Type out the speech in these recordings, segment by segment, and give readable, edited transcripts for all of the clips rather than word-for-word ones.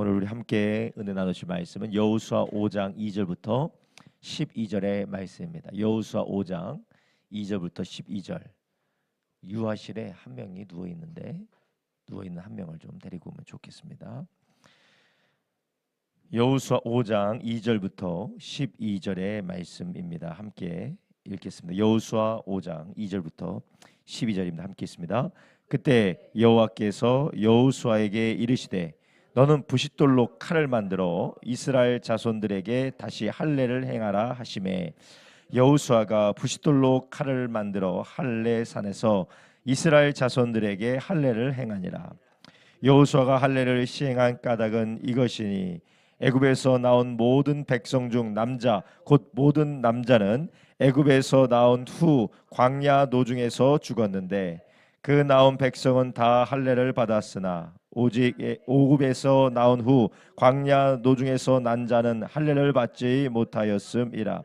오늘 우리 함께 은혜 나누실 말씀은 여호수아 5장 2절부터 12절의 말씀입니다. 여호수아 5장 2절부터 12절. 유아실에 한 명이 누워 있는데 누워 있는 한 명을 좀 데리고 오면 좋겠습니다. 여호수아 5장 2절부터 12절의 말씀입니다. 함께 읽겠습니다. 여호수아 5장 2절부터 12절입니다. 함께 읽습니다. 그때 여호와께서 여호수아에게 이르시되 너는 부싯돌로 칼을 만들어 이스라엘 자손들에게 다시 할례를 행하라 하시매 여호수아가 부싯돌로 칼을 만들어 할례 산에서 이스라엘 자손들에게 할례를 행하니라. 여호수아가 할례를 시행한 까닭은 이것이니 애굽에서 나온 모든 백성 중 남자 곧 모든 남자는 애굽에서 나온 후 광야 노중에서 죽었는데 그 나온 백성은 다 할례를 받았으나 오직 애굽에서 나온 후 광야 노중에서 난 자는 할례를 받지 못하였음이라.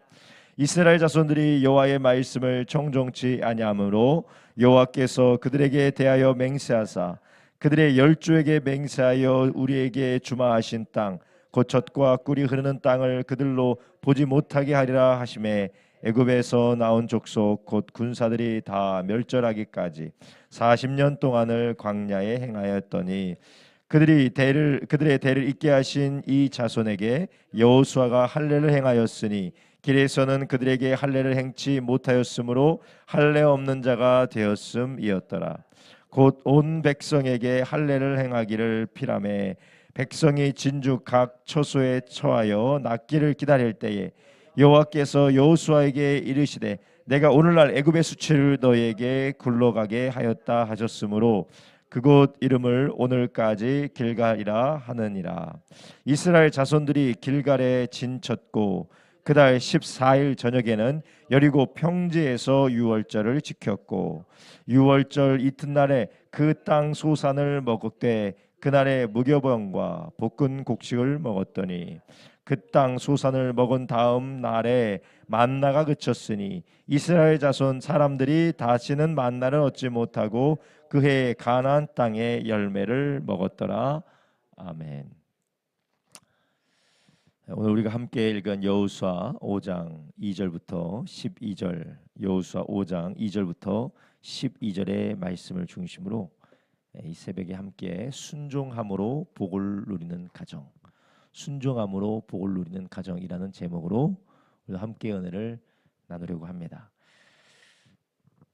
이스라엘 자손들이 여호와의 말씀을 청종치 아니하므로 여호와께서 그들에게 대하여 맹세하사 그들의 열조에게 맹세하여 우리에게 주마하신 땅 곧 젖과 꿀이 흐르는 땅을 그들로 보지 못하게 하리라 하시매 애굽에서 나온 족속 곧 군사들이 다 멸절하기까지 40년 동안을 광야에 행하였더니 그들의 대를 잇게 하신 이 자손에게 여호수아가 할례를 행하였으니 길에서는 그들에게 할례를 행치 못하였으므로 할례 없는 자가 되었음이었더라. 곧 온 백성에게 할례를 행하기를 피라매 백성이 진주 각 처소에 처하여 낫기를 기다릴 때에 여호와께서 여호수아에게 이르시되 내가 오늘날 애굽의 수치를 너희에게 굴러가게 하였다 하셨으므로 그곳 이름을 오늘까지 길갈이라 하느니라. 이스라엘 자손들이 길갈에 진쳤고 그달 14일 저녁에는 여리고 평지에서 유월절을 지켰고 유월절 이튿날에 그 땅 소산을 먹되 그날에 무교병과 볶은 곡식을 먹었더니 그 땅 소산을 먹은 다음 날에 만나가 그쳤으니 이스라엘 자손 사람들이 다시는 만나를 얻지 못하고 그 해에 가나안 땅의 열매를 먹었더라. 아멘. 오늘 우리가 함께 읽은 여호수아 5장 2절부터 12절, 여호수아 5장 2절부터 12절의 말씀을 중심으로 이 새벽에 함께 순종함으로 복을 누리는 가정, 순종함으로 복을 누리는 가정이라는 제목으로 우리 함께 은혜를 나누려고 합니다.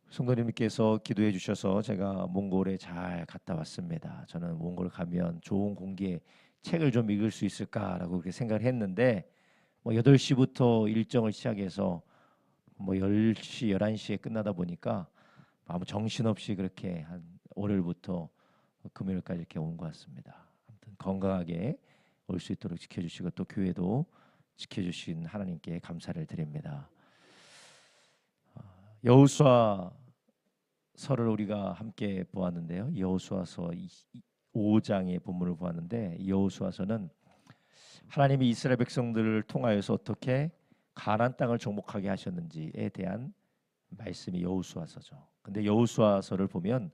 성도님께서 기도해 주셔서 제가 몽골에 잘 갔다 왔습니다. 저는 몽골 가면 좋은 공기에 책을 좀 읽을 수 있을까라고 그렇게 생각을 했는데 8시부터 일정을 시작해서 10시, 11시에 끝나다 보니까 아무 정신없이 그렇게 한 월요일부터 금요일까지 이렇게 온 것 같습니다. 아무튼 건강하게 올 수 있도록 지켜주시고 또 교회도 지켜주신 하나님께 감사를 드립니다. 여호수아서를 우리가 함께 보았는데요. 여호수아서 5장의 본문을 보았는데 여호수아서는 하나님이 이스라엘 백성들을 통하여서 어떻게 가나안 땅을 정복하게 하셨는지에 대한 말씀이 여호수아서죠. 근데 여호수아서를 보면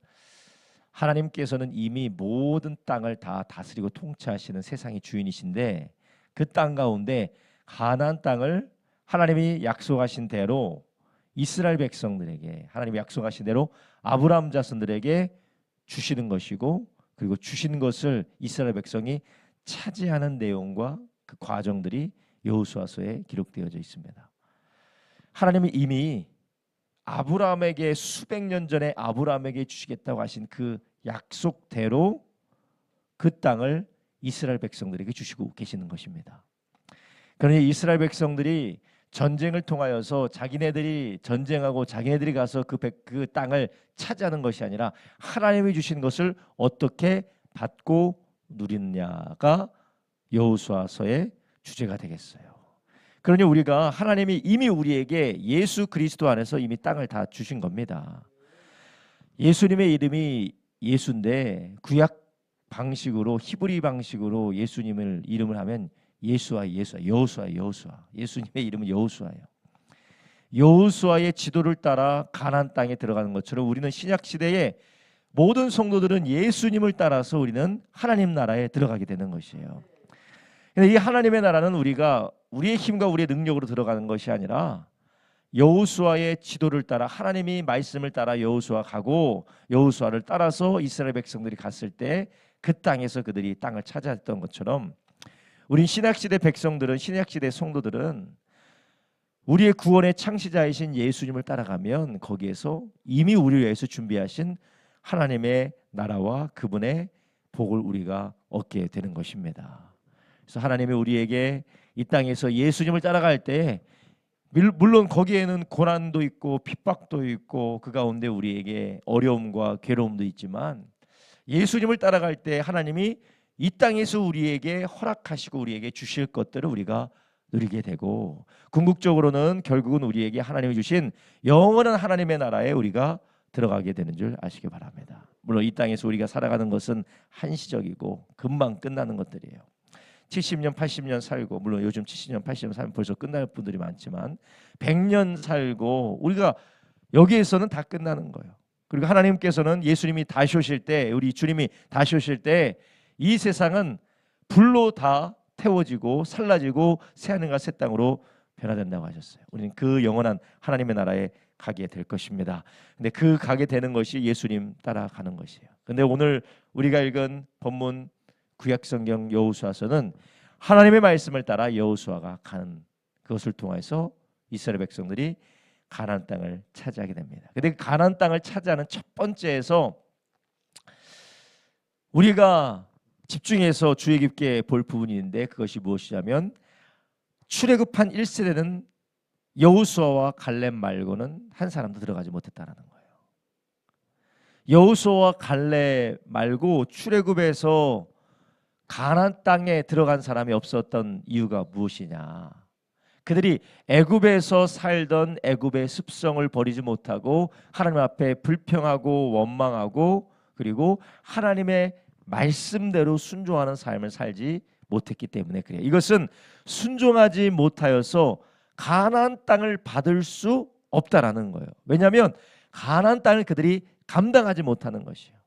하나님께서는 이미 모든 땅을 다 다스리고 통치하시는 세상의 주인이신데 그 땅 가운데 가나안 땅을 하나님이 약속하신 대로 이스라엘 백성들에게 하나님이 약속하신 대로 아브라함 자손들에게 주시는 것이고 그리고 주신 것을 이스라엘 백성이 차지하는 내용과 그 과정들이 여호수아서에 기록되어져 있습니다. 하나님이 이미 아브라함에게 수백 년 전에 아브라함에게 주시겠다고 하신 그 약속대로 그 땅을 이스라엘 백성들에게 주시고 계시는 것입니다. 그러니 이스라엘 백성들이 전쟁을 통하여서 자기네들이 전쟁하고 자기네들이 가서 그 땅을 차지하는 것이 아니라 하나님이 주신 것을 어떻게 받고 누리느냐가 여호수아서의 주제가 되겠어요. 그러니 우리가 하나님이 이미 우리에게 예수 그리스도 안에서 이미 땅을 다 주신 겁니다. 예수님의 이름이 예수인데 구약 방식으로 히브리 방식으로 예수님을 이름을 하면 여호수아. 예수님의 이름은 여호수아예요. 여호수아의 지도를 따라 가나안 땅에 들어가는 것처럼 우리는 신약 시대에 모든 성도들은 예수님을 따라서 우리는 하나님 나라에 들어가게 되는 것이에요. 이 하나님의 나라는 우리의 힘과 우리의 능력으로 들어가는 것이 아니라 여호수아의 지도를 따라, 하나님이 말씀을 따라 여호수아 가고 여호수아를 따라서 이스라엘 백성들이 갔을 때 그 땅에서 그들이 땅을 차지했던 것처럼, 우린 신약시대 백성들은, 신약시대 성도들은 우리의 구원의 창시자이신 예수님을 따라가면 거기에서 이미 우리를 위해서 준비하신 하나님의 나라와 그분의 복을 우리가 얻게 되는 것입니다. 그래서 하나님이 우리에게 이 땅에서 예수님을 따라갈 때, 물론 거기에는 고난도 있고 핍박도 있고 그 가운데 우리에게 어려움과 괴로움도 있지만, 예수님을 따라갈 때 하나님이 이 땅에서 우리에게 허락하시고 우리에게 주실 것들을 우리가 누리게 되고, 궁극적으로는 결국은 우리에게 하나님이 주신 영원한 하나님의 나라에 우리가 들어가게 되는 줄 아시기 바랍니다. 물론 이 땅에서 우리가 살아가는 것은 한시적이고 금방 끝나는 것들이에요. 70년 80년 살고, 물론 요즘 70년 80년 살면 벌써 끝날 분들이 많지만 100년 살고 우리가 여기에서는 다 끝나는 거예요. 그리고 하나님께서는 예수님이 다시 오실 때, 우리 주님이 다시 오실 때 이 세상은 불로 다 태워지고 살라지고 새하늘과 새 땅으로 변화된다고 하셨어요. 우리는 그 영원한 하나님의 나라에 가게 될 것입니다. 근데 그 가게 되는 것이 예수님 따라가는 것이에요. 근데 오늘 우리가 읽은 본문 구약성경 여호수아서는 하나님의 말씀을 따라 여호수아가 가는 그것을 통해서 이스라엘 백성들이 가나안 땅을 차지하게 됩니다. 근데 그 가나안 땅을 차지하는 첫 번째에서 우리가 집중해서 주의 깊게 볼 부분이 있는데, 그것이 무엇이냐면 출애굽한 1세대는 여호수아와 갈렙 말고는 한 사람도 들어가지 못했다는 거예요. 여호수아와 갈렙 말고 출애굽에서 가나안 땅에 들어간 사람이 없었던 이유가 무엇이냐? 그들이 애굽에서 살던 애굽의 습성을 버리지 못하고 하나님 앞에 불평하고 원망하고, 그리고 하나님의 말씀대로 순종하는 삶을 살지 못했기 때문에 그래요. 이것은 순종하지 못하여서 가나안 땅을 받을 수 없다라는 거예요. 왜냐하면 가나안 땅을 그들이 감당하지 못하는 것이에요.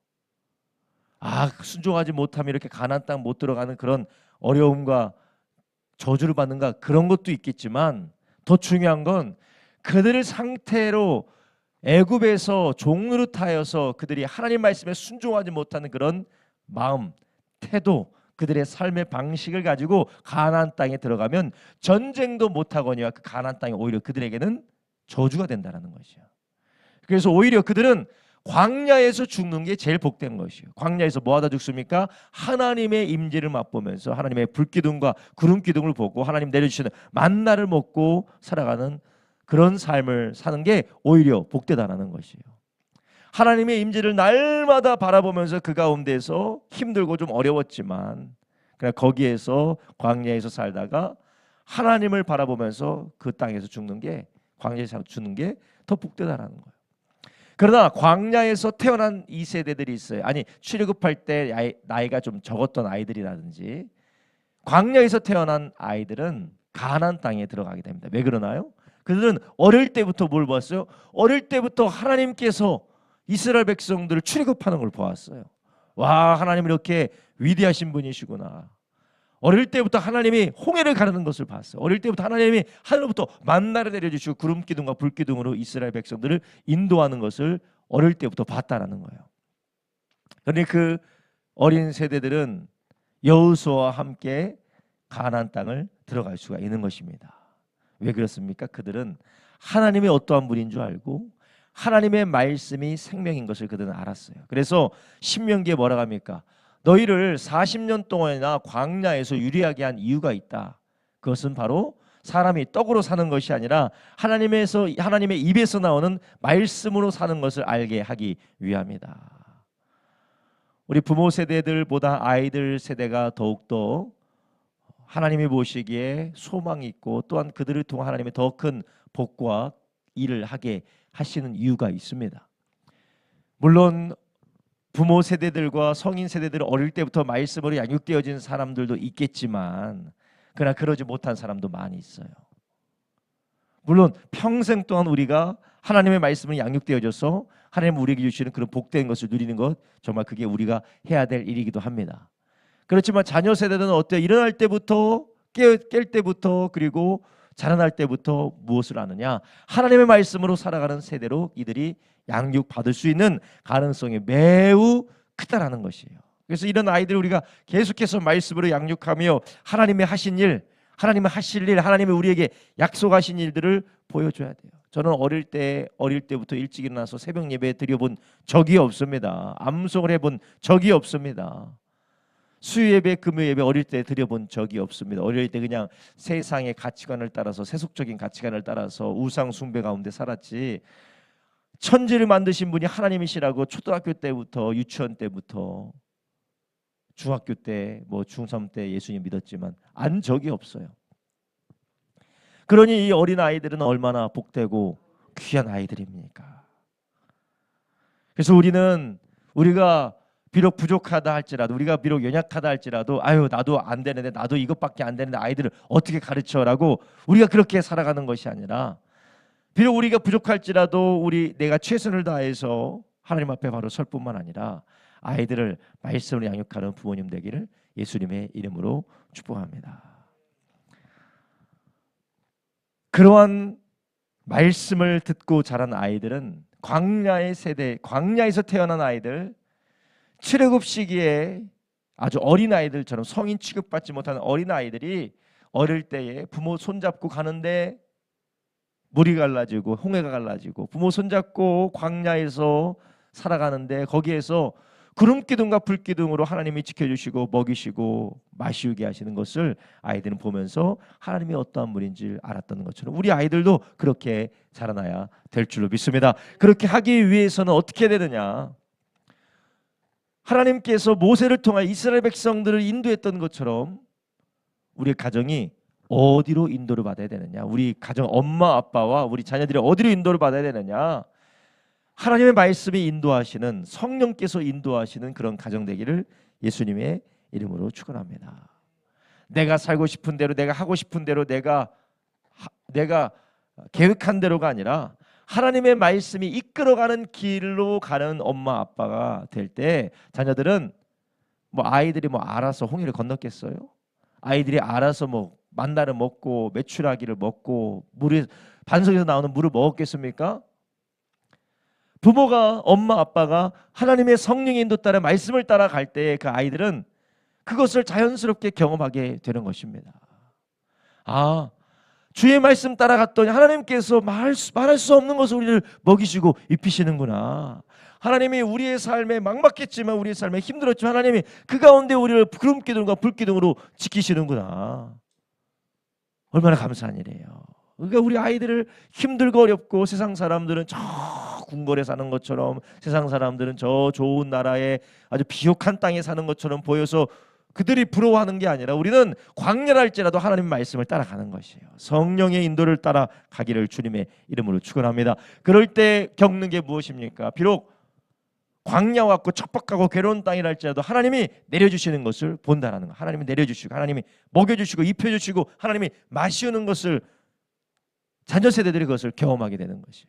순종하지 못하면 이렇게 가나안 땅 못 들어가는 그런 어려움과 저주를 받는가, 그런 것도 있겠지만 더 중요한 건 그들의 상태로 애굽에서 종노릇하여서 그들이 하나님 말씀에 순종하지 못하는 그런 마음, 태도, 그들의 삶의 방식을 가지고 가나안 땅에 들어가면 전쟁도 못하거니와 그 가나안 땅이 오히려 그들에게는 저주가 된다는 것이에요. 그래서 오히려 그들은 광야에서 죽는 게 제일 복된 것이에요. 광야에서 뭐하다 죽습니까? 하나님의 임재를 맛보면서 하나님의 불기둥과 구름기둥을 보고 하나님 내려주시는 만나를 먹고 살아가는 그런 삶을 사는 게 오히려 복되다라는 것이에요. 하나님의 임재를 날마다 바라보면서 그 가운데서 힘들고 좀 어려웠지만 그냥 거기에서 광야에서 살다가 하나님을 바라보면서 그 땅에서 죽는 게, 광야에서 죽는 게 더 복되다라는 거예요. 그러나 광야에서 태어난 이 세대들이 있어요. 아니, 출애굽할 때 나이가 좀 적었던 아이들이라든지 광야에서 태어난 아이들은 가나안 땅에 들어가게 됩니다. 왜 그러나요? 그들은 어릴 때부터 뭘 봤어요? 어릴 때부터 하나님께서 이스라엘 백성들을 출애굽하는 걸 보았어요. 와, 하나님 이렇게 위대하신 분이시구나. 어릴 때부터 하나님이 홍해를 가르는 것을 봤어요. 어릴 때부터 하나님이 하늘로부터 만나를 내려주시고 구름기둥과 불기둥으로 이스라엘 백성들을 인도하는 것을 어릴 때부터 봤다라는 거예요. 그런데 그 어린 세대들은 여호수아와 함께 가나안 땅을 들어갈 수가 있는 것입니다. 왜 그렇습니까? 그들은 하나님이 어떠한 분인 줄 알고 하나님의 말씀이 생명인 것을 그들은 알았어요. 그래서 신명기에 뭐라고 합니까? 너희를 40년 동안이나 광야에서 유리하게 한 이유가 있다. 그것은 바로 사람이 떡으로 사는 것이 아니라 하나님의 입에서 나오는 말씀으로 사는 것을 알게 하기 위함이다. 우리 부모 세대들보다 아이들 세대가 더욱더 하나님이 보시기에 소망이 있고, 또한 그들을 통해 하나님의 더 큰 복과 일을 하게 하시는 이유가 있습니다. 물론 부모 세대들과 성인 세대들 어릴 때부터 말씀으로 양육되어진 사람들도 있겠지만, 그러나 그러지 못한 사람도 많이 있어요. 물론 평생 동안 우리가 하나님의 말씀을 양육되어져서 하나님 우리에게 주시는 그런 복된 것을 누리는 것, 정말 그게 우리가 해야 될 일이기도 합니다. 그렇지만 자녀 세대는 어때요? 일어날 때부터 깰 때부터 그리고 자라날 때부터 무엇을 하느냐? 하나님의 말씀으로 살아가는 세대로 이들이 양육받을 수 있는 가능성이 매우 크다라는 것이에요. 그래서 이런 아이들을 우리가 계속해서 말씀으로 양육하며 하나님의 하신 일, 하나님의 하실 일, 하나님의 우리에게 약속하신 일들을 보여줘야 돼요. 저는 어릴 때부터 일찍 일어나서 새벽 예배 드려본 적이 없습니다. 암송을 해본 적이 없습니다. 수요 예배, 금요 예배 어릴 때 드려본 적이 없습니다. 어릴 때 그냥 세상의 가치관을 따라서, 세속적인 가치관을 따라서 우상 숭배 가운데 살았지, 천지를 만드신 분이 하나님이시라고 초등학교 때부터, 유치원 때부터, 중학교 때, 뭐 중3 때 예수님 믿었지만 안 적이 없어요. 그러니 이 어린 아이들은 얼마나 복되고 귀한 아이들입니까? 그래서 우리가 비록 부족하다 할지라도, 우리가 비록 연약하다 할지라도, 아유 나도 안 되는데, 나도 이것밖에 안 되는데 아이들을 어떻게 가르쳐라고 우리가 그렇게 살아가는 것이 아니라, 비록 우리가 부족할지라도 내가 최선을 다해서 하나님 앞에 바로 설 뿐만 아니라 아이들을 말씀으로 양육하는 부모님 되기를 예수님의 이름으로 축복합니다. 그러한 말씀을 듣고 자란 아이들은 광야의 세대, 광야에서 태어난 아이들, 출애굽 시기에 아주 어린 아이들처럼 성인 취급받지 못하는 어린 아이들이 어릴 때에 부모 손잡고 가는데 물이 갈라지고 홍해가 갈라지고, 부모 손잡고 광야에서 살아가는데 거기에서 구름 기둥과 불 기둥으로 하나님이 지켜주시고 먹이시고 마시우게 하시는 것을 아이들은 보면서 하나님이 어떠한 분인지 알았던 것처럼 우리 아이들도 그렇게 자라나야 될 줄로 믿습니다. 그렇게 하기 위해서는 어떻게 해야 되느냐? 하나님께서 모세를 통하여 이스라엘 백성들을 인도했던 것처럼 우리 가정이 어디로 인도를 받아야 되느냐? 우리 가정 엄마 아빠와 우리 자녀들이 어디로 인도를 받아야 되느냐? 하나님의 말씀이 인도하시는, 성령께서 인도하시는 그런 가정 되기를 예수님의 이름으로 축원합니다. 내가 살고 싶은 대로, 내가 하고 싶은 대로, 내가 계획한 대로가 아니라 하나님의 말씀이 이끌어가는 길로 가는 엄마 아빠가 될 때 자녀들은 아이들이 알아서 홍해를 건넜겠어요? 아이들이 알아서 만나를 먹고 메추라기를 먹고 반석에서 나오는 물을 먹었겠습니까? 부모가, 엄마 아빠가 하나님의 성령의 인도 따라 말씀을 따라갈 때 그 아이들은 그것을 자연스럽게 경험하게 되는 것입니다. 아, 주의 말씀 따라갔더니 하나님께서 말할 수 없는 것을 우리를 먹이시고 입히시는구나. 하나님이 우리의 삶에 막막했지만, 우리의 삶에 힘들었지만 하나님이 그 가운데 우리를 구름 기둥과 불 기둥으로 지키시는구나. 얼마나 감사한 일이에요. 그러니까 우리 아이들을 힘들고 어렵고, 세상 사람들은 저 궁궐에 사는 것처럼, 세상 사람들은 저 좋은 나라에 아주 비옥한 땅에 사는 것처럼 보여서 그들이 부러워하는 게 아니라, 우리는 광야랄지라도 하나님의 말씀을 따라가는 것이에요. 성령의 인도를 따라가기를 주님의 이름으로 축원합니다. 그럴 때 겪는 게 무엇입니까? 비록 광야 왔고 척박하고 괴로운 땅이랄지라도 하나님이 내려주시는 것을 본다라는 거. 하나님이 내려주시고, 하나님이 먹여주시고 입혀주시고, 하나님이 마시우는 것을, 자녀 세대들이 그것을 경험하게 되는 것이에요.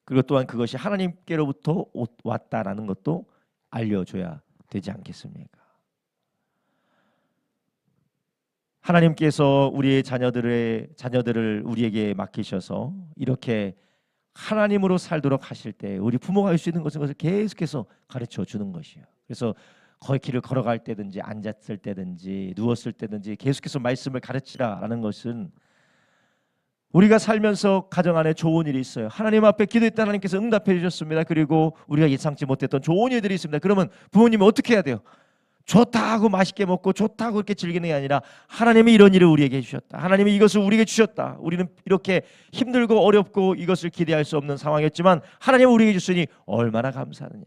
그리고 또한 그것이 하나님께로부터 왔다라는 것도 알려줘야 되지 않겠습니까? 하나님께서 우리의 자녀들을 우리에게 맡기셔서 이렇게 하나님으로 살도록 하실 때 우리 부모가 할 수 있는 것을 계속해서 가르쳐 주는 것이에요. 그래서 거의 길을 걸어갈 때든지 앉았을 때든지 누웠을 때든지 계속해서 말씀을 가르치라라는 것은, 우리가 살면서 가정 안에 좋은 일이 있어요. 하나님 앞에 기도했다 하나님께서 응답해 주셨습니다. 그리고 우리가 예상치 못했던 좋은 일들이 있습니다. 그러면 부모님은 어떻게 해야 돼요? 좋다 하고 맛있게 먹고 좋다 하고 이렇게 즐기는 게 아니라, 하나님이 이런 일을 우리에게 해주셨다, 하나님이 이것을 우리에게 주셨다, 우리는 이렇게 힘들고 어렵고 이것을 기대할 수 없는 상황이었지만 하나님은 우리에게 주시니 얼마나 감사하느냐.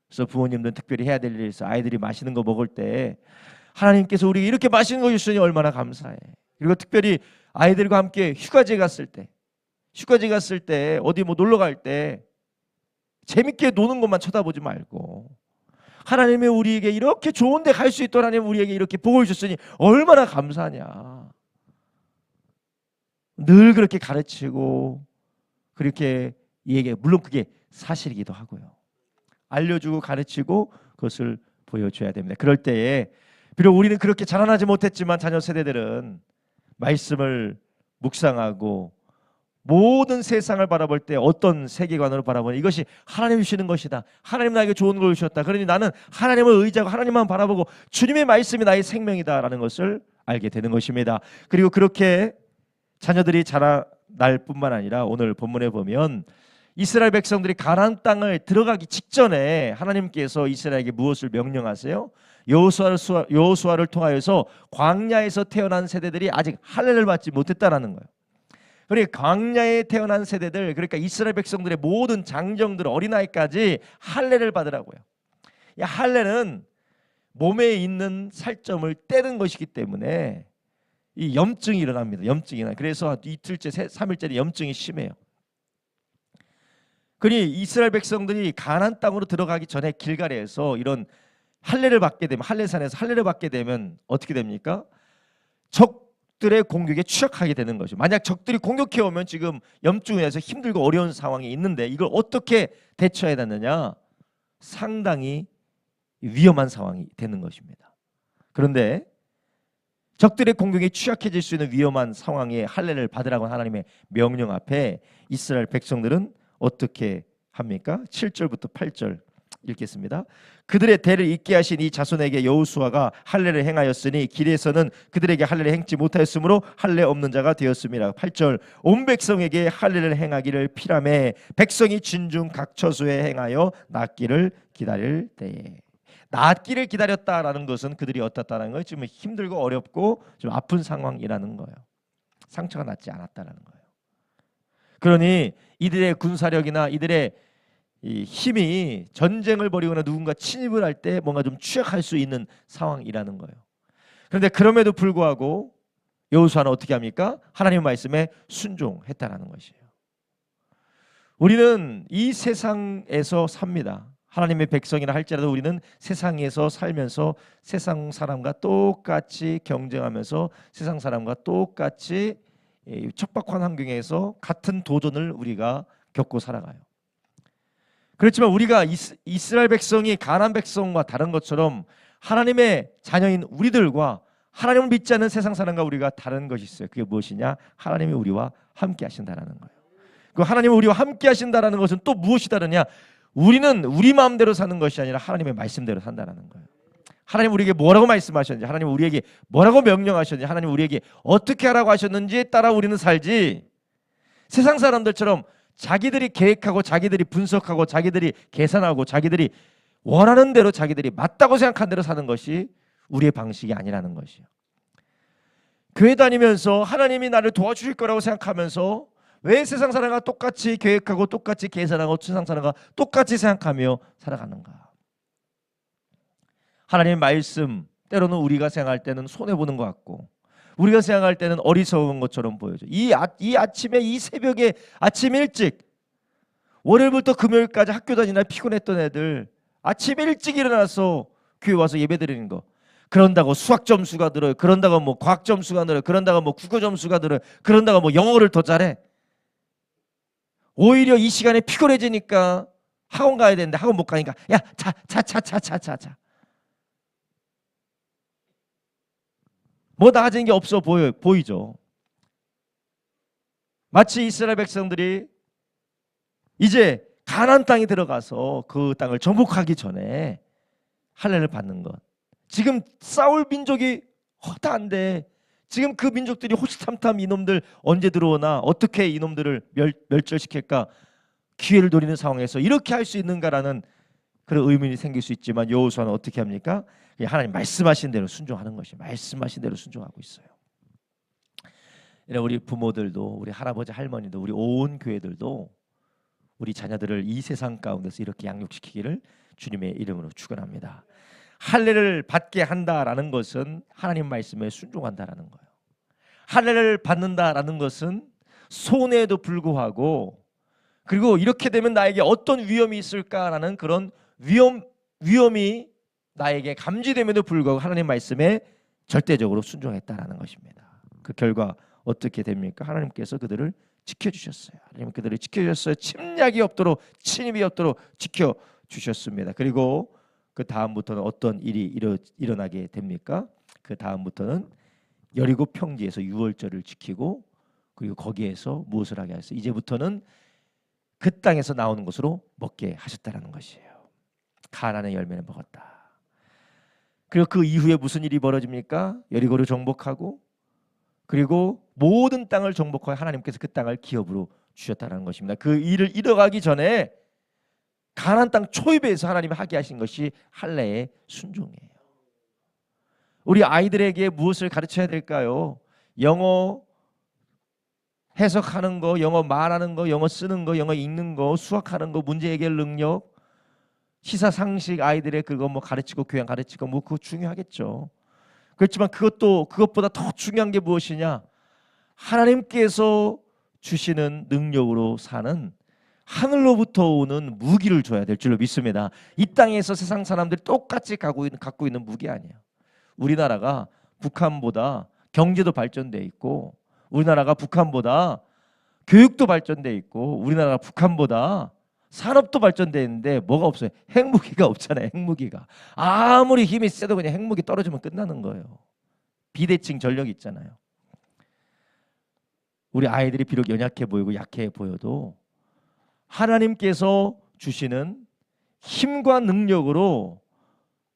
그래서 부모님들은 특별히 해야 될 일이 있어. 아이들이 맛있는 거 먹을 때 하나님께서 우리에게 이렇게 맛있는 거 주시니 얼마나 감사해. 그리고 특별히 아이들과 함께 휴가지 갔을 때 어디 놀러 갈 때 재밌게 노는 것만 쳐다보지 말고, 하나님이 우리에게 이렇게 좋은 데 갈 수 있도록 하나님 우리에게 이렇게 복을 주셨으니 얼마나 감사하냐. 늘 그렇게 가르치고 그렇게 얘기해. 물론 그게 사실이기도 하고요. 알려주고 가르치고 그것을 보여줘야 됩니다. 그럴 때에 비록 우리는 그렇게 자라나지 못했지만 자녀 세대들은 말씀을 묵상하고 모든 세상을 바라볼 때 어떤 세계관으로 바라보는 이것이 하나님이 주시는 것이다. 하나님 나에게 좋은 걸 주셨다. 그러니 나는 하나님을 의지하고 하나님만 바라보고 주님의 말씀이 나의 생명이다라는 것을 알게 되는 것입니다. 그리고 그렇게 자녀들이 자라날 뿐만 아니라 오늘 본문에 보면 이스라엘 백성들이 가나안 땅을 들어가기 직전에 하나님께서 이스라엘에게 무엇을 명령하세요? 여호수아를 통하여서 광야에서 태어난 세대들이 아직 할례를 받지 못했다라는 거예요. 그러니까 광야에 태어난 세대들, 그러니까 이스라엘 백성들의 모든 장정들, 어린아이까지 할례를 받으라고요. 이 할례는 몸에 있는 살점을 떼는 것이기 때문에 이 염증이 일어납니다. 염증이 일어나. 그래서 이틀째, 3일째 염증이 심해요. 그러니 이스라엘 백성들이 가나안 땅으로 들어가기 전에 길갈에서 이런 할례를 받게 되면, 할례산에서 할례를 받게 되면 어떻게 됩니까? 적들의 공격에 취약하게 되는 거죠. 만약 적들이 공격해 오면 지금 염증으로 해서 힘들고 어려운 상황이 있는데 이걸 어떻게 대처해야 되느냐? 상당히 위험한 상황이 되는 것입니다. 그런데 적들의 공격에 취약해질 수 있는 위험한 상황에 할례를 받으라고 하나님의 명령 앞에 이스라엘 백성들은 어떻게 합니까? 7절부터 8절 읽겠습니다. 그들의 대를 잇게 하신 이 자손에게 여호수아가 할례를 행하였으니 길에서는 그들에게 할례를 행치 못하였으므로 할례 없는 자가 되었습니다. 8절 온 백성에게 할례를 행하기를 피라매 백성이 진중 각 처소에 행하여 낫기를 기다릴 때에. 낫기를 기다렸다라는 것은 그들이 어떻다는 거예요? 지금 힘들고 어렵고 좀 아픈 상황이라는 거예요. 상처가 낫지 않았다라는 거예요. 그러니 이들의 군사력이나 이들의 이 힘이 전쟁을 벌이거나 누군가 침입을 할 때 뭔가 좀 취약할 수 있는 상황이라는 거예요. 그런데 그럼에도 불구하고 여호수아는 어떻게 합니까? 하나님의 말씀에 순종했다라는 것이에요. 우리는 이 세상에서 삽니다. 하나님의 백성이라 할지라도 우리는 세상에서 살면서 세상 사람과 똑같이 경쟁하면서 세상 사람과 똑같이 척박한 환경에서 같은 도전을 우리가 겪고 살아가요. 그렇지만 우리가 이스라엘 백성이 가나안 백성과 다른 것처럼 하나님의 자녀인 우리들과 하나님을 믿지 않는 세상 사람과 우리가 다른 것이 있어요. 그게 무엇이냐? 하나님이 우리와 함께 하신다라는 거예요. 그 하나님이 우리와 함께 하신다라는 것은 또 무엇이 다르냐? 우리는 우리 마음대로 사는 것이 아니라 하나님의 말씀대로 산다라는 거예요. 하나님 우리에게 뭐라고 말씀하셨는지, 하나님 우리에게 뭐라고 명령하셨는지, 하나님 우리에게 어떻게 하라고 하셨는지에 따라 우리는 살지, 세상 사람들처럼 자기들이 계획하고 자기들이 분석하고 자기들이 계산하고 자기들이 원하는 대로 자기들이 맞다고 생각한 대로 사는 것이 우리의 방식이 아니라는 것이에요. 교회 다니면서 하나님이 나를 도와주실 거라고 생각하면서 왜 세상 사람과 똑같이 계획하고 똑같이 계산하고 세상 사람과 똑같이 생각하며 살아가는가? 하나님의 말씀 때로는 우리가 생각할 때는 손해보는 것 같고 우리가 생각할 때는 어리석은 것처럼 보여져. 이 아침에 이 새벽에 아침 일찍 월요일부터 금요일까지 학교 다니나 피곤했던 애들 아침 일찍 일어나서 교회 와서 예배 드리는 거. 그런다고 수학 점수가 늘어요. 그런다고 뭐 과학 점수가 늘어요. 그런다고 뭐 국어 점수가 늘어요. 그런다고 뭐 영어를 더 잘해. 오히려 이 시간에 피곤해지니까 학원 가야 되는데 학원 못 가니까 야, 자. 뭐 나아지는 게 없어 보이죠. 마치 이스라엘 백성들이 이제 가나안 땅에 들어가서 그 땅을 정복하기 전에 할례를 받는 것. 지금 싸울 민족이 허다한데 지금 그 민족들이 호시탐탐 이놈들 언제 들어오나 어떻게 이놈들을 멸절시킬까 기회를 노리는 상황에서 이렇게 할 수 있는가라는 그런 의문이 생길 수 있지만 여호수아는 어떻게 합니까? 하나님 말씀하신 대로 순종하는 것이 말씀하신 대로 순종하고 있어요. 우리 부모들도 우리 할아버지 할머니도 우리 온 교회들도 우리 자녀들을 이 세상 가운데서 이렇게 양육시키기를 주님의 이름으로 축원합니다. 할례를 받게 한다라는 것은 하나님 말씀에 순종한다라는 거예요. 할례를 받는다라는 것은 손해에도 불구하고 그리고 이렇게 되면 나에게 어떤 위험이 있을까라는 그런 위험이 나에게 감지됨에도 불구하고 하나님 말씀에 절대적으로 순종했다라는 것입니다. 그 결과 어떻게 됩니까? 하나님께서 그들을 지켜주셨어요. 하나님 그들을 지켜주셨어요. 침략이 없도록 침입이 없도록 지켜주셨습니다. 그리고 그 다음부터는 어떤 일이 일어나게 됩니까? 그 다음부터는 여리고 평지에서 유월절을 지키고 그리고 거기에서 무엇을 하게 하셨어요? 이제부터는 그 땅에서 나오는 것으로 먹게 하셨다라는 것이에요. 가나안의 열매를 먹었다. 그리고 그 이후에 무슨 일이 벌어집니까? 여리고를 정복하고 그리고 모든 땅을 정복하여 하나님께서 그 땅을 기업으로 주셨다는 것입니다. 그 일을 이뤄가기 전에 가나안 땅 초입에서 하나님이 하게 하신 것이 할례의 순종이에요. 우리 아이들에게 무엇을 가르쳐야 될까요? 영어 해석하는 거, 영어 말하는 거, 영어 쓰는 거, 영어 읽는 거, 수학하는 거, 문제 해결 능력, 시사 상식 아이들의 그거 뭐 가르치고 교양 가르치고 뭐 그거 중요하겠죠. 그렇지만 그것보다 더 중요한 게 무엇이냐? 하나님께서 주시는 능력으로 사는 하늘로부터 오는 무기를 줘야 될 줄로 믿습니다. 이 땅에서 세상 사람들이 똑같이 갖고 있는 무기 아니에요. 우리나라가 북한보다 경제도 발전돼 있고 우리나라가 북한보다 교육도 발전돼 있고 우리나라가 북한보다 산업도 발전돼 있는데 뭐가 없어요? 핵무기가 없잖아요. 핵무기가 아무리 힘이 세도 그냥 핵무기 떨어지면 끝나는 거예요. 비대칭 전력이 있잖아요. 우리 아이들이 비록 연약해 보이고 약해 보여도 하나님께서 주시는 힘과 능력으로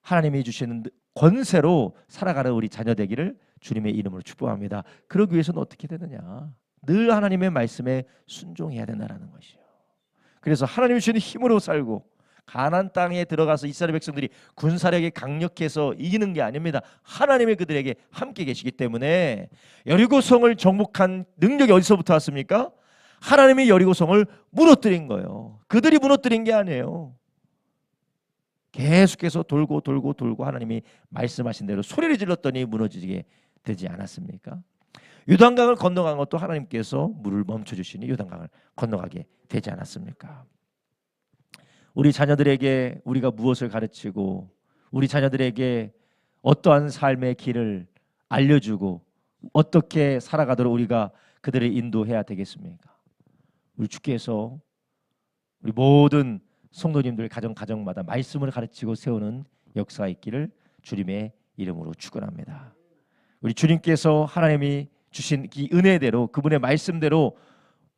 하나님이 주시는 권세로 살아가는 우리 자녀 되기를 주님의 이름으로 축복합니다. 그러기 위해서는 어떻게 되느냐? 늘 하나님의 말씀에 순종해야 된다는 것이요. 그래서 하나님이 주시는 힘으로 살고 가나안 땅에 들어가서 이스라엘 백성들이 군사력이 강력해서 이기는 게 아닙니다. 하나님이 그들에게 함께 계시기 때문에 여리고성을 정복한 능력이 어디서부터 왔습니까? 하나님이 여리고성을 무너뜨린 거예요. 그들이 무너뜨린 게 아니에요. 계속해서 돌고 하나님이 말씀하신 대로 소리를 질렀더니 무너지게 되지 않았습니까? 요단강을 건너간 것도 하나님께서 물을 멈춰주시니 요단강을 건너가게 되지 않았습니까? 우리 자녀들에게 우리가 무엇을 가르치고 우리 자녀들에게 어떠한 삶의 길을 알려주고 어떻게 살아가도록 우리가 그들을 인도해야 되겠습니까? 우리 주께서 우리 모든 성도님들 가정마다 말씀을 가르치고 세우는 역사가 있기를 주님의 이름으로 축원합니다. 우리 주님께서 하나님이 주신 이 은혜대로 그분의 말씀대로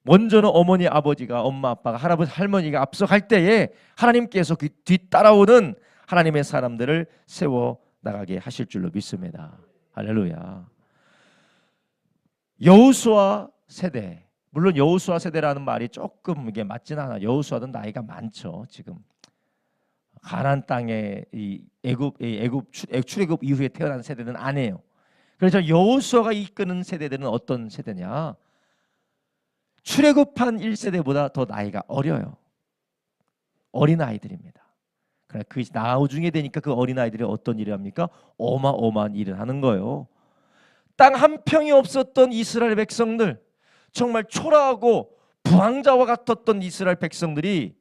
먼저는 어머니 아버지가 엄마 아빠가 할아버지 할머니가 앞서갈 때에 하나님께서 그 뒤따라오는 하나님의 사람들을 세워 나가게 하실 줄로 믿습니다. 할렐루야. 여호수아 세대, 물론 여호수아 세대라는 말이 조금 이게 맞지는 않아. 여호수아는 나이가 많죠. 지금 가나안 땅에 이 출애굽 이후에 태어난 세대는 아니에요. 그래서 여호수아가 이끄는 세대들은 어떤 세대냐? 출애굽한 1세대보다 더 나이가 어려요. 어린 아이들입니다. 그러나 그 나중에 되니까 그 어린 아이들이 어떤 일을 합니까? 어마어마한 일을 하는 거예요. 땅 한 평이 없었던 이스라엘 백성들, 정말 초라하고 부황자와 같았던 이스라엘 백성들이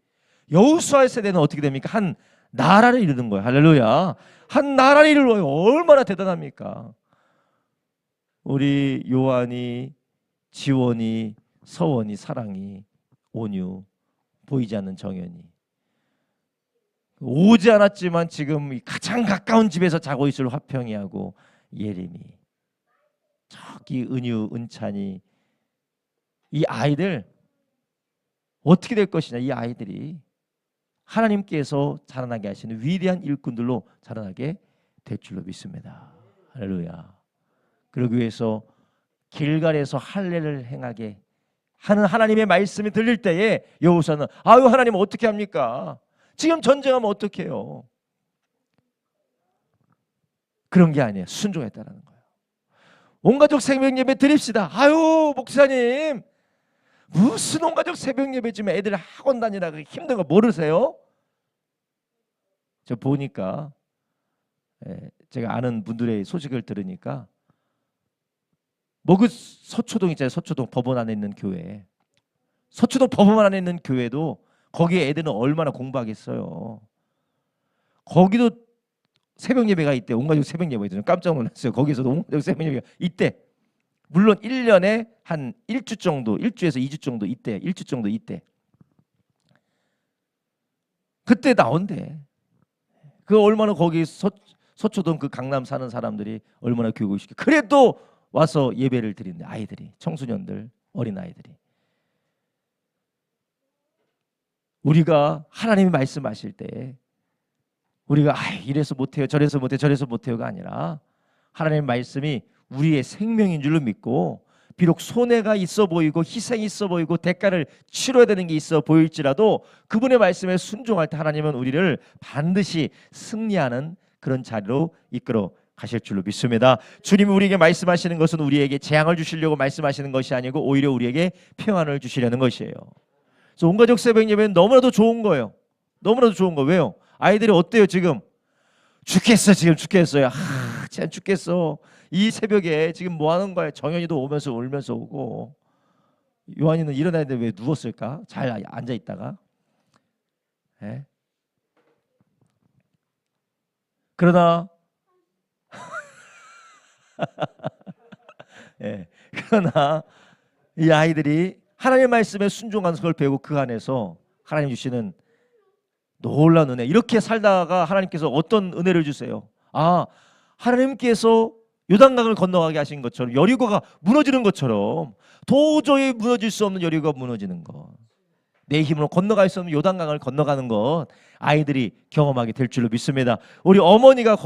여호수아의 세대는 어떻게 됩니까? 한 나라를 이루는 거예요. 할렐루야. 한 나라를 이루어요. 얼마나 대단합니까? 우리 요한이, 지원이, 서원이, 사랑이, 온유, 보이지 않는 정연이 오지 않았지만 지금 가장 가까운 집에서 자고 있을 화평이하고 예림이, 저기 은유, 은찬이, 이 아이들 어떻게 될 것이냐? 이 아이들이 하나님께서 자라나게 하시는 위대한 일꾼들로 자라나게 될 줄로 믿습니다. 할렐루야. 그러기 위해서 길갈에서 할례를 행하게 하는 하나님의 말씀이 들릴 때에 여호수아는 아유 하나님 어떻게 합니까? 지금 전쟁하면 어떻게 해요? 그런 게 아니에요. 순종했다는 거예요. 온 가족 새벽 예배 드립시다. 아유 목사님 무슨 온 가족 새벽 예배 지금 애들 학원 다니다가 힘든 거 모르세요? 저 보니까 제가 아는 분들의 소식을 들으니까 뭐 그 서초동 있잖아요. 서초동 법원 안에 있는 교회. 서초동 법원 안에 있는 교회도 거기에 애들은 얼마나 공부하겠어요. 거기도 새벽 예배가 있대. 온 가족 새벽 예배가 있대요. 깜짝 놀랐어요. 거기서도 온 가족 새벽 예배가 있대. 물론 1년에 한 1주 정도, 1주에서 2주 정도 있대. 1주 정도 있대. 그때 나온대. 그 얼마나 거기 서초동 그 강남 사는 사람들이 얼마나 교육을 시켜. 그래도 와서 예배를 드리는데 아이들이, 청소년들, 어린 아이들이. 우리가 하나님이 말씀하실 때 우리가 이래서 못해요, 저래서 못해요, 저래서 못해요가 아니라 하나님의 말씀이 우리의 생명인 줄로 믿고, 비록 손해가 있어 보이고 희생이 있어 보이고 대가를 치러야 되는 게 있어 보일지라도 그분의 말씀에 순종할 때 하나님은 우리를 반드시 승리하는 그런 자리로 이끌어 가실 줄로 믿습니다. 주님이 우리에게 말씀하시는 것은 우리에게 재앙을 주시려고 말씀하시는 것이 아니고 오히려 우리에게 평안을 주시려는 것이에요. 그래서 온가족 새벽 예배는 너무나도 좋은 거예요. 너무나도 좋은 거. 왜요? 아이들이 어때요 지금? 죽겠어, 지금 죽겠어요. 진짜 죽겠어. 이 새벽에 지금 뭐 하는 거야? 정연이도 오면서 울면서 오고, 요한이는 일어나야 되는데 왜 누웠을까? 잘 앉아 있다가. 네? 그러나 네. 그러나 이 아이들이 하나님의 말씀에 순종하는 걸 배우고 그 안에서 하나님 주시는 놀라운 은혜, 이렇게 살다가 하나님께서 어떤 은혜를 주세요? 하나님께서 요단강을 건너가게 하신 것처럼, 여리고가 무너지는 것처럼, 도저히 무너질 수 없는 여리고가 무너지는 것, 내 힘으로 건너갈 수 없는 요단강을 건너가는 것, 아이들이 경험하게 될 줄로 믿습니다. 우리 어머니가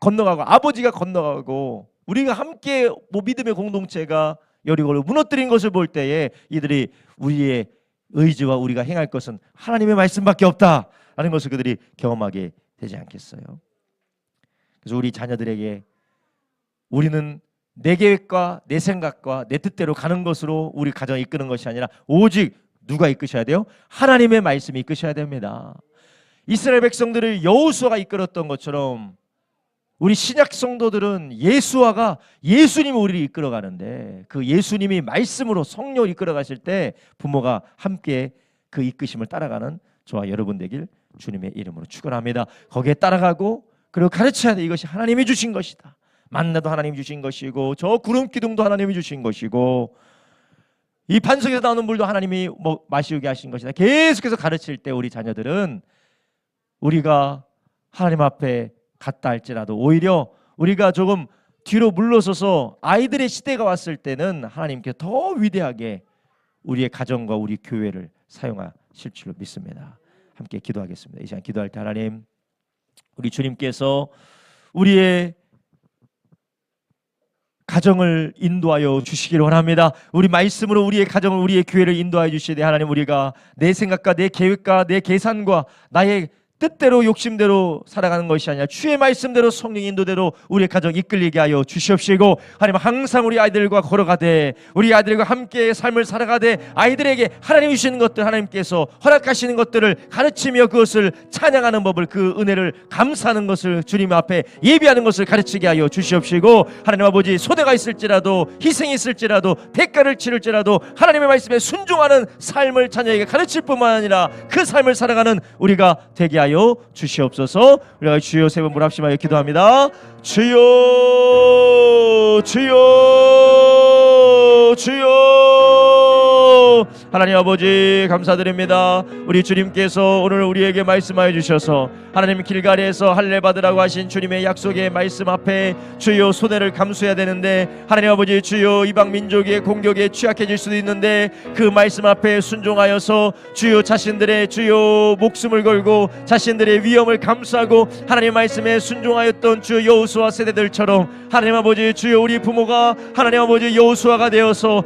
건너가고 아버지가 건너가고 우리가 함께 믿음의 공동체가 여리고를 무너뜨린 것을 볼 때에 이들이 우리의 의지와 우리가 행할 것은 하나님의 말씀밖에 없다라는 것을 그들이 경험하게 되지 않겠어요? 그래서 우리 자녀들에게 우리는 내 계획과 내 생각과 내 뜻대로 가는 것으로 우리 가정을 이끄는 것이 아니라 오직 누가 이끄셔야 돼요? 하나님의 말씀이 이끄셔야 됩니다. 이스라엘 백성들을 여호수아가 이끌었던 것처럼 우리 신약 성도들은 예수님이 우리를 이끌어가는데, 그 예수님이 말씀으로 성령을 이끌어가실 때 부모가 함께 그 이끄심을 따라가는 저와 여러분 되길 주님의 이름으로 축원합니다. 거기에 따라가고, 그리고 가르쳐야 돼. 이것이 하나님이 주신 것이다. 만나도 하나님이 주신 것이고, 저 구름 기둥도 하나님이 주신 것이고, 이 반석에서 나오는 물도 하나님이 마시우게 하신 것이다. 계속해서 가르칠 때 우리 자녀들은 우리가 하나님 앞에 갔다 할지라도 오히려 우리가 조금 뒤로 물러서서 아이들의 시대가 왔을 때는 하나님께 더 위대하게 우리의 가정과 우리 교회를 사용하실 줄로 믿습니다. 함께 기도하겠습니다. 이 시간 기도할 때 하나님, 우리 주님께서 우리의 가정을 인도하여 주시기를 원합니다. 우리 말씀으로 우리의 가정을, 우리의 교회를 인도하여 주시되, 하나님, 우리가 내 생각과 내 계획과 내 계산과 나의 뜻대로 욕심대로 살아가는 것이 아니라 주의 말씀대로 성령 인도대로 우리의 가정 이끌리게 하여 주시옵시고, 하나님 항상 우리 아이들과 걸어가되 우리 아이들과 함께 삶을 살아가되 아이들에게 하나님이 주시는 것들, 하나님께서 허락하시는 것들을 가르치며 그것을 찬양하는 법을, 그 은혜를 감사하는 것을, 주님 앞에 예비하는 것을 가르치게 하여 주시옵시고, 하나님 아버지, 소대가 있을지라도 희생이 있을지라도 대가를 치를지라도 하나님의 말씀에 순종하는 삶을 자녀에게 가르칠 뿐만 아니라 그 삶을 살아가는 우리가 되게 하여 주시옵소서. 우리가 주여 세 번 물합심하여 기도합니다. 주여, 주여, 주여. 하나님 아버지, 감사드립니다. 우리 주님께서 오늘 우리에게 말씀하여 주셔서 하나님 길가리에서 할례 받으라고 하신 주님의 약속의 말씀 앞에 주여 손해를 감수해야 되는데, 하나님 아버지, 주여 이방 민족의 공격에 취약해질 수도 있는데 그 말씀 앞에 순종하여서 주여 자신들의 주여 목숨을 걸고 자신들의 위험을 감수하고 하나님 말씀에 순종하였던 주여 여호수아 세대들처럼, 하나님 아버지, 주여 우리 부모가 하나님 아버지 여호수아가 되어서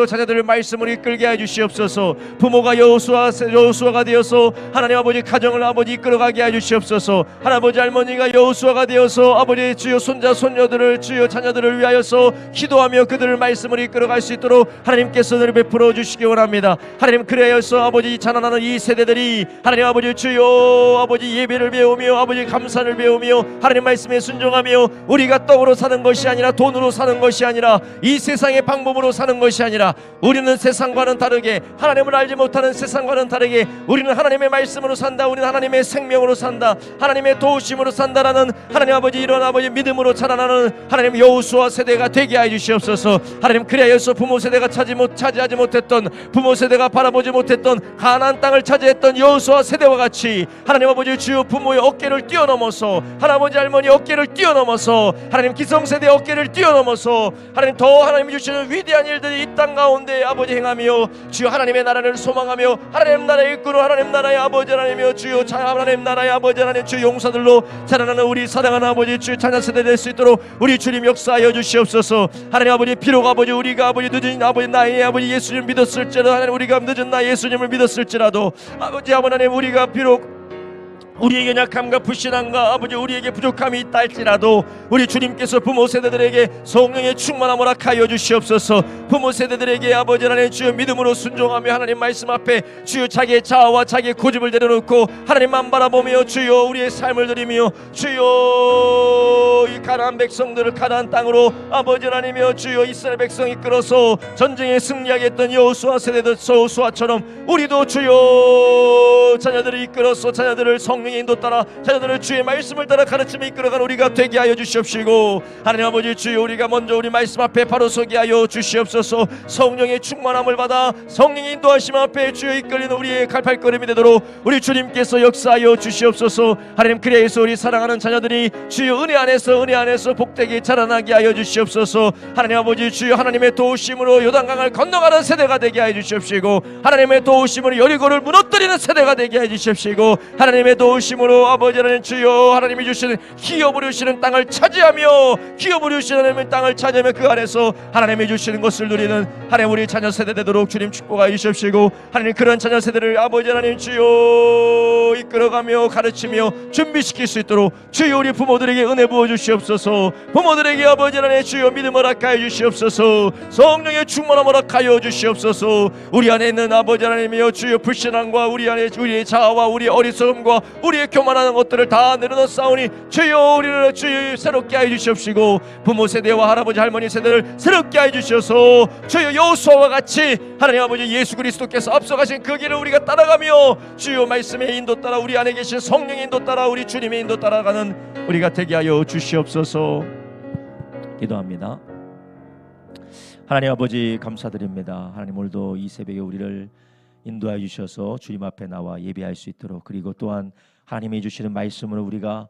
자녀들을 말씀으로 이끌게 해 주시옵소서. 부모가 여호수아가 되어서 하나님 아버지 가정을 아버지 이끌어가게 해 주시옵소서. 할아버지 할머니가 여호수아가 되어서 아버지 주여 손자 손녀들을 주여 자녀들을 위하여서 기도하며 그들을 말씀으로 이끌어갈 수 있도록 하나님께서 은혜를 베풀어 주시기 원합니다. 하나님, 그래야서 아버지 자라나는 이 세대들이 하나님 아버지 주여 아버지 예배를 배우며 아버지 감사를 배우며 하나님 말씀에 순종하며 우리가 떡으로 사는 것이 아니라 돈으로 사는 것이 아니라 이 세상의 방법으로 사는 것이 아니라 우리는 세상과는 다르게, 하나님을 알지 못하는 세상과는 다르게 우리는 하나님의 말씀으로 산다, 우리는 하나님의 생명으로 산다, 하나님의 도우심으로 산다라는 하나님 아버지 이런 아버지 믿음으로 자라나는 하나님 여호수아 세대가 되게 하여 주시옵소서. 하나님 그리하여서 부모 세대가 차지하지 못했던, 부모 세대가 바라보지 못했던 가나안 땅을 차지했던 여호수아 세대와 같이 하나님 아버지 주여 부모의 어깨를 뛰어넘어서, 할아버지 할머니 어깨를 뛰어넘어서, 하나님 기성세대 어깨를 뛰어넘어서 하나님 더 하나님이 주시는 위대한 일들이 이 땅 가운데 아버지 행하며 주여 하나님의 나라를 소망하며 하나님 나라의 이끌어 하나님 나라의 아버지 하나님이여 주여 하나님 나라의 아버지 하나님 주 용사들로 자라나는 우리 사랑하는 아버지 주 자녀 세대 될 수 있도록 우리 주님 역사하여 주시옵소서. 하나님 아버지 비록 아버지 우리가 아버지 늦은 아버지 나이에 아버지 예수님 믿었을지라도, 하나님 우리가 늦은 나이 예수님을 믿었을지라도 아버지 하나님 우리가 비록 우리에게 약함과 불신함과 아버지 우리에게 부족함이 있다 할지라도 우리 주님께서 부모 세대들에게 성령의 충만함을 허락하여 주시옵소서. 부모 세대들에게 아버지 하나님 주여 믿음으로 순종하며 하나님 말씀 앞에 주여 자기의 자아와 자기의 고집을 내려놓고 하나님만 바라보며 주여 우리의 삶을 드리며 주여 이 가나안 백성들을 가나안 땅으로 아버지 하나님이여 주여 이스라엘 백성이 끌어서 전쟁에 승리하게 했던 여호수아 세대들 여호수아처럼 우리도 주여 자녀들을 이끌어서 자녀들을 성령 인도 따라 자녀들을 주의 말씀을 따라 가르침에 이끌어간 우리가 되게 하여 주시옵시고, 하나님 아버지 주여 우리가 먼저 우리 말씀 앞에 바로 서게 하여 주시옵소서. 성령의 충만함을 받아 성령의 인도하심 앞에 주여 이끌리는 우리의 갈팔걸음이 되도록 우리 주님께서 역사하여 주시옵소서. 하나님 그래서 우리 사랑하는 자녀들이 주여 은혜 안에서 복되게 자라나게 하여 주시옵소서. 하나님 아버지 주여 하나님의 도우심으로 요단강을 건너가는 세대가 되게 하여 주시옵시고, 하나님의 도우심으로 여리고를 무너뜨리는 세대가 되게 하여 주시옵시고, 하나님의 도우심으로 아버지 하나님 주여 하나님이 주시는 기업으로 주시는 땅을 차지하며 기업으로 주시는 하나님의 땅을 차지하며 그 안에서 하나님이 주시는 것을 누리는 하나님 우리 자녀 세대 되도록 주님 축복하여 주시옵시고, 하나님 그런 자녀 세대를 아버지 하나님 주여 이끌어가며 가르치며 준비시킬 수 있도록 주여 우리 부모들에게 은혜 부어 주시옵소서. 부모들에게 아버지 하나님 주여 믿음을 허락하여 주시옵소서. 성령의 충만함을 허락하여 주시옵소서. 우리 안에 있는 아버지 하나님이여 주여 불신함과 우리 안에 우리의 자아와 우리의 어리석음과 우리의 교만하는 것들을 다 내려놓사오니 주여 우리를 주여 새롭게 하여 주시옵시고, 부모 세대와 할아버지 할머니 세대를 새롭게 하여 주셔서 주여 여호수아와 같이 하나님 아버지 예수 그리스도께서 앞서가신 그 길을 우리가 따라가며 주여 말씀의 인도 따라 우리 안에 계신 성령의 인도 따라 우리 주님의 인도 따라가는 우리가 되게 하여 주시옵소서. 기도합니다. 하나님 아버지 감사드립니다. 하나님 오늘도 이 새벽에 우리를 인도하여 주셔서 주님 앞에 나와 예배할 수 있도록, 그리고 또한 하나님이 주시는 말씀으로 우리가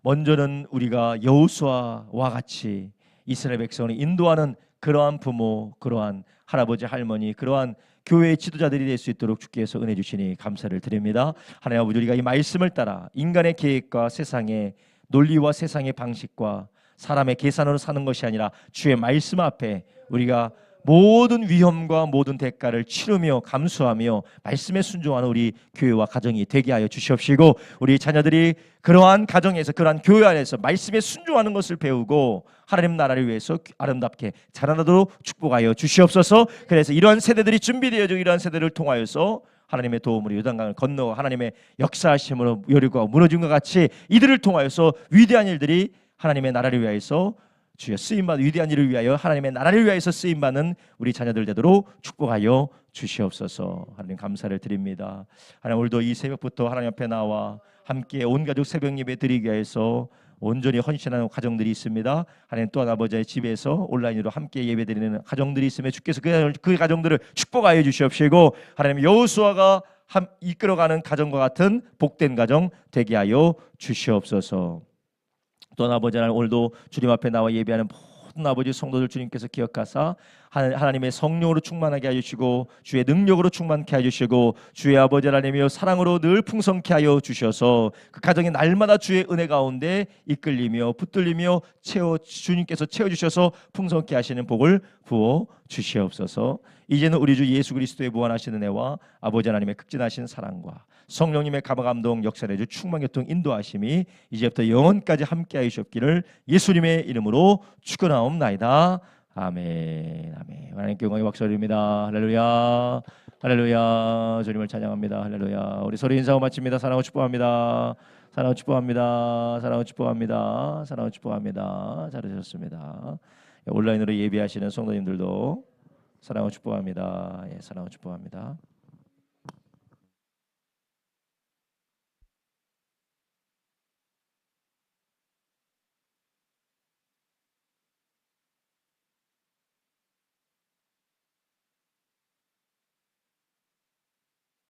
먼저는 우리가 여호수아와 같이 이스라엘 백성을 인도하는 그러한 부모, 그러한 할아버지 할머니, 그러한 교회의 지도자들이 될 수 있도록 주께서 은혜 주시니 감사를 드립니다. 하나님 아버지 우리가 이 말씀을 따라 인간의 계획과 세상의 논리와 세상의 방식과 사람의 계산으로 사는 것이 아니라 주의 말씀 앞에 우리가 모든 위험과 모든 대가를 치르며 감수하며 말씀에 순종하는 우리 교회와 가정이 되게 하여 주시옵시고, 우리 자녀들이 그러한 가정에서 그러한 교회 안에서 말씀에 순종하는 것을 배우고 하나님 나라를 위해서 아름답게 자라나도록 축복하여 주시옵소서. 그래서 이러한 세대들이 준비되어져 이러한 세대를 통하여서 하나님의 도움으로 요단강을 건너 하나님의 역사하심으로 여리고가 무너진 것 같이 이들을 통하여서 위대한 일들이 하나님의 나라를 위하여서 주여 쓰임받는 위대한 일을 위하여 하나님의 나라를 위하여서 쓰임받는 우리 자녀들 되도록 축복하여 주시옵소서. 하나님 감사를 드립니다. 하나님 오늘도 이 새벽부터 하나님 앞에 나와 함께 온 가족 새벽 예배 드리기 위해서 온전히 헌신하는 가정들이 있습니다. 하나님 또한 아버지의 집에서 온라인으로 함께 예배드리는 가정들이 있으며 주께서 그 가정들을 축복하여 주시옵시고, 하나님 여호수아가 이끌어가는 가정과 같은 복된 가정 되게 하여 주시옵소서. 또한 아버지 하나님 오늘도 주님 앞에 나와 예배하는 모든 아버지 성도들 주님께서 기억하사 하나님의 성령으로 충만하게 하여 주시고 주의 능력으로 충만케 하여 주시고 주의 아버지 하나님이여 사랑으로 늘 풍성케 하여 주셔서 그 가정이 날마다 주의 은혜 가운데 이끌리며 붙들리며 주님께서 채워주셔서 풍성케 하시는 복을 부어 주시옵소서. 이제는 우리 주 예수 그리스도의 무한하신 은혜와 아버지 하나님의 극진하신 사랑과 성령님의 감화감동 역사내주 충만교통 인도하심이 이제부터 영원까지 함께하여 주옵기를 예수님의 이름으로 축원하옵나이다. 아멘. 아멘. 하나님께 영광의 박수드립니다. 할렐루야. 할렐루야. 주님을 찬양합니다. 할렐루야. 우리 서로 인사하고 마칩니다. 사랑하고 축복합니다. 사랑하고 축복합니다. 사랑하고 축복합니다. 사랑하고 축복합니다. 잘하셨습니다. 온라인으로 예배하시는 성도님들도 사랑하고 축복합니다. 예, 사랑하고 축복합니다.